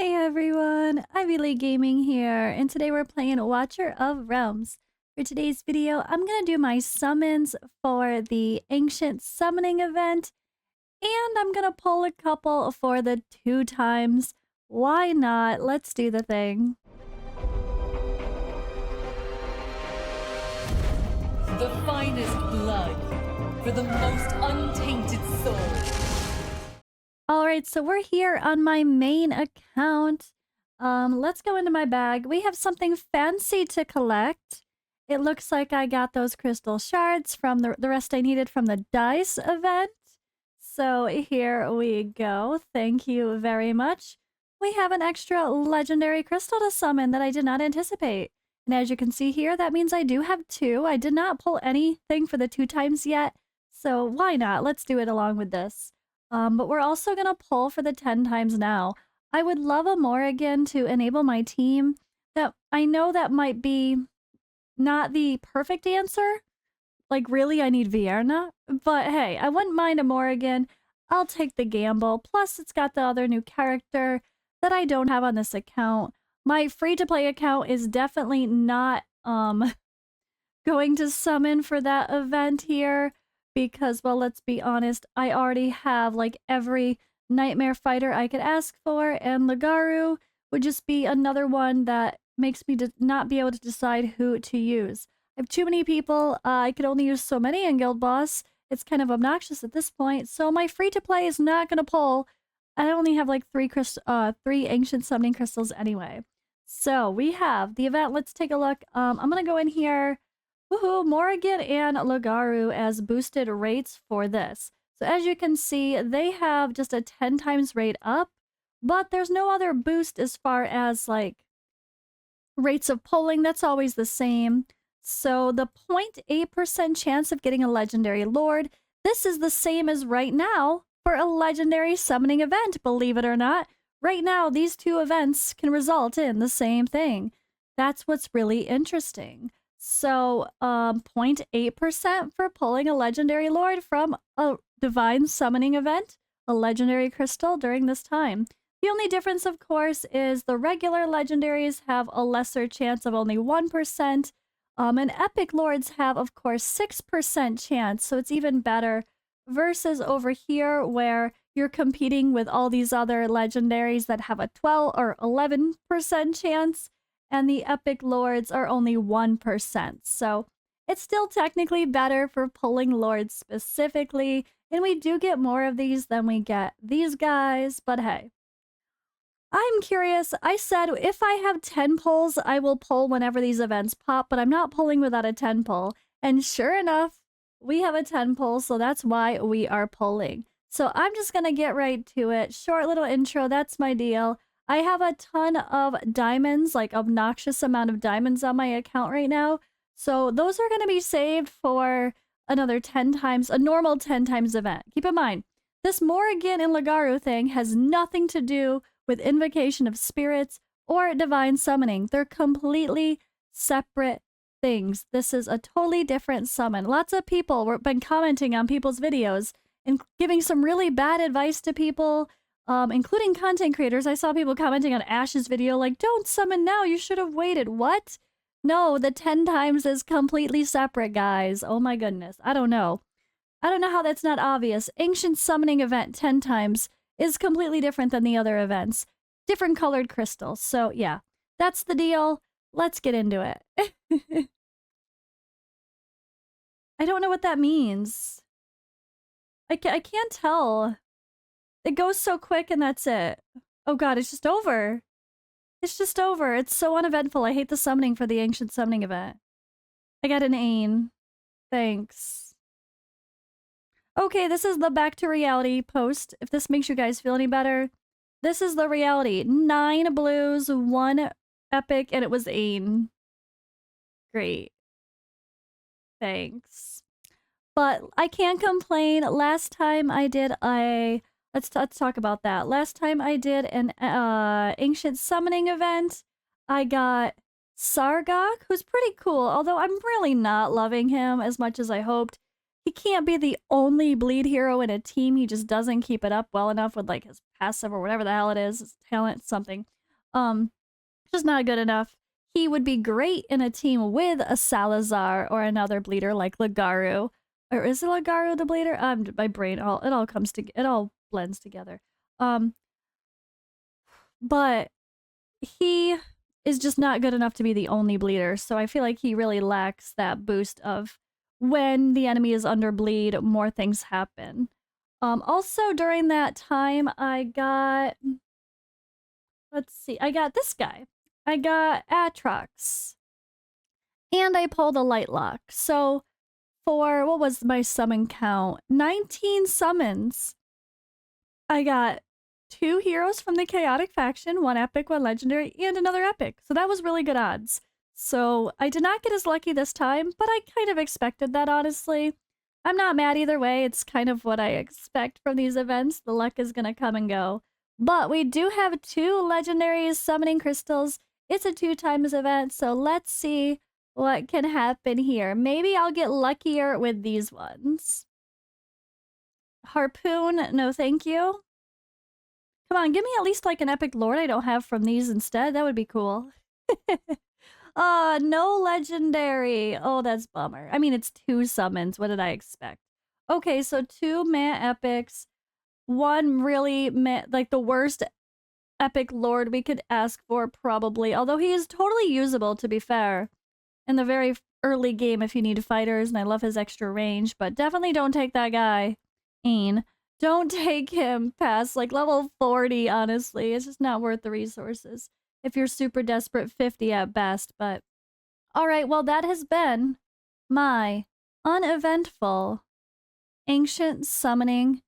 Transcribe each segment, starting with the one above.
Hey everyone, Ivy League Gaming here, and today we're playing Watcher of Realms. For today's video, I'm going to do my summons for the Ancient Summoning event, and I'm going to pull a couple for the 2 times. Why not? Let's do the thing. The finest blood for the most untainted soul. Alright, so we're here on my main account. Let's go into my bag. We have something fancy to collect. It looks like I got those crystal shards from the rest I needed from the dice event. So here we go. Thank you very much. We have an extra legendary crystal to summon that I did not anticipate. And as you can see here, that means I do have 2. I did not pull anything for the 2 times yet. So why not? Let's do it along with this. But we're also going to pull for the 10 times now. I would love a Morrigan to enable my team. That I know that might be not the perfect answer. Like, really, I need Vierna. But hey, I wouldn't mind a Morrigan. I'll take the gamble. Plus, it's got the other new character that I don't have on this account. My free-to-play account is definitely not going to summon for that event here. Because, well, let's be honest, I already have, like, every nightmare fighter I could ask for, and Legaru would just be another one that makes me not be able to decide who to use. I have too many people, I could only use so many in Guild Boss. It's kind of obnoxious at this point, so my free-to-play is not gonna pull. I only have, like, 3 Ancient Summoning Crystals anyway. So, we have the event. Let's take a look. I'm gonna go in here. Woohoo, Morrigan and Legaru as boosted rates for this. So as you can see, they have just a 10 times rate up, but there's no other boost as far as like rates of pulling. That's always the same. So the 0.8% chance of getting a legendary lord, this is the same as right now for a legendary summoning event, believe it or not. Right now, these 2 events can result in the same thing. That's what's really interesting. So, 0.8% for pulling a legendary lord from a divine summoning event, a legendary crystal during this time. The only difference, of course, is the regular legendaries have a lesser chance of only 1%, and epic lords have, of course, 6% chance, so it's even better, versus over here where you're competing with all these other legendaries that have a 12 or 11% chance, and the epic lords are only 1%. So it's still technically better for pulling lords specifically, and we do get more of these than we get these guys, but hey. I'm curious. I said if I have 10 pulls, I will pull whenever these events pop, but I'm not pulling without a 10 pull. And sure enough, we have a 10 pull, so that's why we are pulling. So I'm just going to get right to it. Short little intro, that's my deal. I have a ton of diamonds, like obnoxious amount of diamonds on my account right now. So those are going to be saved for another 10 times, a normal 10 times event. Keep in mind, this Morrigan and Legaru thing has nothing to do with invocation of spirits or divine summoning. They're completely separate things. This is a totally different summon. Lots of people have been commenting on people's videos and giving some really bad advice to people, including content creators. I saw people commenting on Ash's video like, don't summon now, you should have waited. What? No, the 10 times is completely separate, guys. Oh my goodness. I don't know. I don't know how that's not obvious. Ancient Summoning event 10 times is completely different than the other events. Different colored crystals. So yeah, that's the deal. Let's get into it. I don't know what that means. I can't tell. It goes so quick and that's it. Oh god, it's just over. It's just over. It's so uneventful. I hate the summoning for the Ancient Summoning event. I got an Ain. Thanks. Okay, this is the back to reality post. If this makes you guys feel any better, this is the reality. 9 blues, 1 epic, and it was Ain. Great. Thanks. But I can't complain. Last time I did a... Let's talk about that. Last time I did an Ancient Summoning event, I got Sargok, who's pretty cool, although I'm really not loving him as much as I hoped. he can't be the only bleed hero in a team. He just doesn't keep it up well enough with like his passive or whatever the hell it is, his talent, something. Um, just not good enough. He would be great in a team with a Salazar or another bleeder like Legaru. Or is it Legaru the bleeder? My brain it all comes to it all blends together. Um, but he is just not good enough to be the only bleeder. So I feel like he really lacks that boost of when the enemy is under bleed, more things happen. Also during that time, I got, let's see, I got this guy. I got Atrox. And I pulled a light lock. So for, what was my summon count? 19 summons. I got 2 heroes from the Chaotic faction, 1 epic, 1 legendary, and another epic. So that was really good odds. So I did not get as lucky this time, but I kind of expected that, honestly. I'm not mad either way. It's kind of what I expect from these events. The luck is going to come and go. But we do have 2 legendary summoning crystals. It's a 2 times event, so let's see what can happen here. Maybe I'll get luckier with these ones. Harpoon, no thank you. Come on, give me at least like an epic lord I don't have from these instead. That would be cool. No legendary. Oh, that's bummer. I mean, it's 2 summons. What did I expect? Okay, so 2 meh epics. 1 really meh, like the worst epic lord we could ask for, probably. Although he is totally usable, to be fair, in the very early game if you need fighters, and I love his extra range, but definitely don't take that guy. Ain. Don't take him past like level 40, honestly. It's just not worth the resources. If you're super desperate, 50 at best, but... Alright, well that has been my uneventful ancient summoning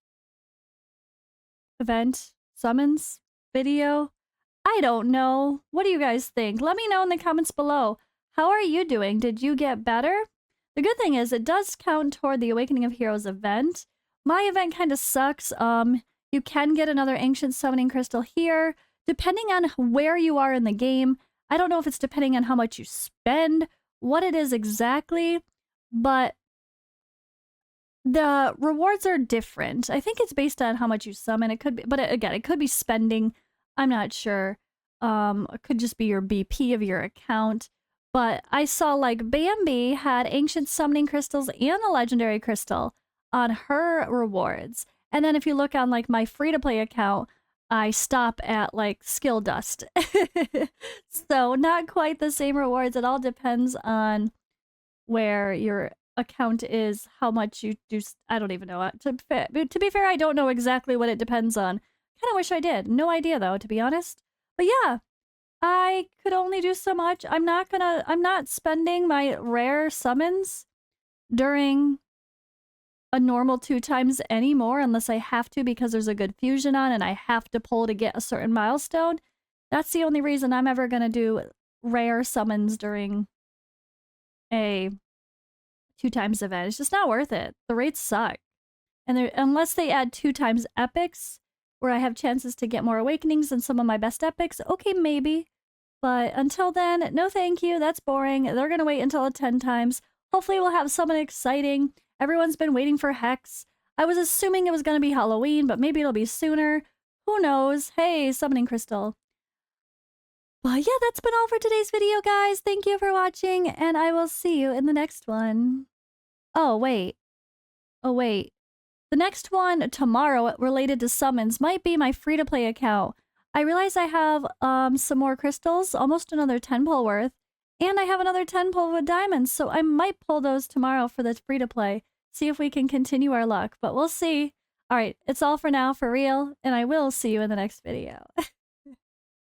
event summons video. I don't know. What do you guys think? Let me know in the comments below. How are you doing? Did you get better? The good thing is it does count toward the Awakening of Heroes event. My event kind of sucks. You can get another Ancient Summoning Crystal here, depending on where you are in the game. I don't know if it's depending on how much you spend, what it is exactly, but the rewards are different. I think it's based on how much you summon. It could be, but again, it could be spending. I'm not sure. It could just be your BP of your account. But I saw like Bambi had Ancient Summoning Crystals and a Legendary Crystal on her rewards. And then if you look on like my free-to-play account, I stop at like skill dust. So not quite the same rewards. It all depends on where your account is, how much you do. I don't even know. To be fair, I don't know exactly what it depends on. Kind of wish I did. No idea though, to be honest. But yeah, I could only do so much. I'm not spending my rare summons during a normal 2 times anymore unless I have to because there's a good fusion on and I have to pull to get a certain milestone. That's the only reason I'm ever going to do rare summons during a 2 times event. It's just not worth it. The rates suck. And unless they add 2 times epics where I have chances to get more awakenings than some of my best epics, okay, maybe. But until then, no thank you. That's boring. They're going to wait until 10 times. Hopefully we'll have something exciting. Everyone's been waiting for Hex. I was assuming it was going to be Halloween, but maybe it'll be sooner. Who knows? Hey, Summoning Crystal. Well, yeah, that's been all for today's video, guys. Thank you for watching, and I will see you in the next one. Oh, wait. Oh, wait. The next one tomorrow related to summons might be my free-to-play account. I realize I have some more crystals, almost another 10 pull worth, and I have another 10 pull with diamonds, so I might pull those tomorrow for the free-to-play. See if we can continue our luck, but we'll see. Alright, it's all for now, for real, and I will see you in the next video.